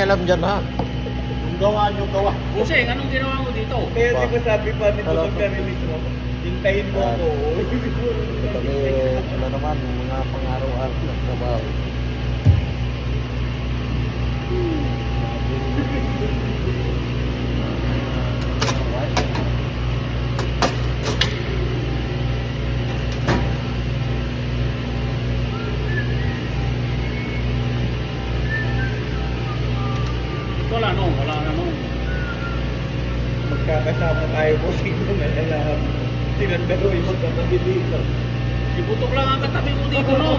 pakialam dyan, ha? Gawa nyo, gawa. Buseng, anong ginawa mo dito? Kaya di ba sabi pa nito Hello. pagkarinig mo, hintayin mo Ah. ako. Kami, ano naman, mga pang-araw-araw na trabaho. Wala na nung. Magkakasama tayo po sino na alam. Silang dalawa yung magkatabi dito. Si Butok lang ang katabi mo dito, no?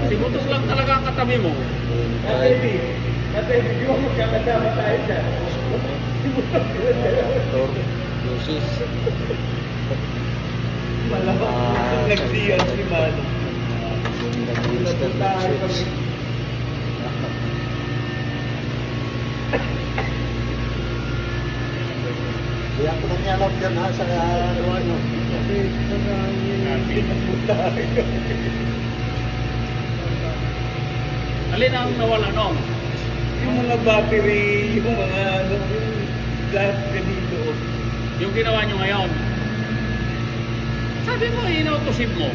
Si Butok lang talaga ang katabi mo. Ate, di ba magkakasama tayo dyan? Motor, Lucis. Malamang nag-siyan si Mano. Nag-register ng switch. Kaya ko na niya alam dyan, ha, sa gawa nyo. Kasi marami tayo. Alin ang nawala, no? Yung mga battery, yung mga ano, yung gas ka dito. Yung ginawa nyo ngayon. Sabi mo, in-autosave mo.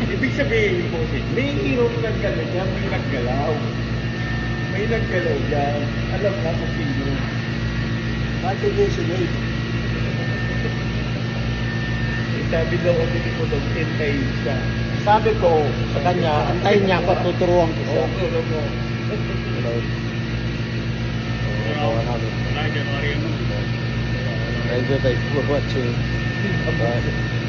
Ibig sabihin po, may hirap naggalaw dyan, may naggalaw. May naggalaw dyan. Alam na kung sino. Motivation aid. Sabi daw kasi ni Pudong, hintayin siya. Sabi ko sa kanya, antayin niya ako at tuturuan ko siya. Oo, oo. Hello. Gawa namin. Wala, January ano. Thank you for watching. Bye.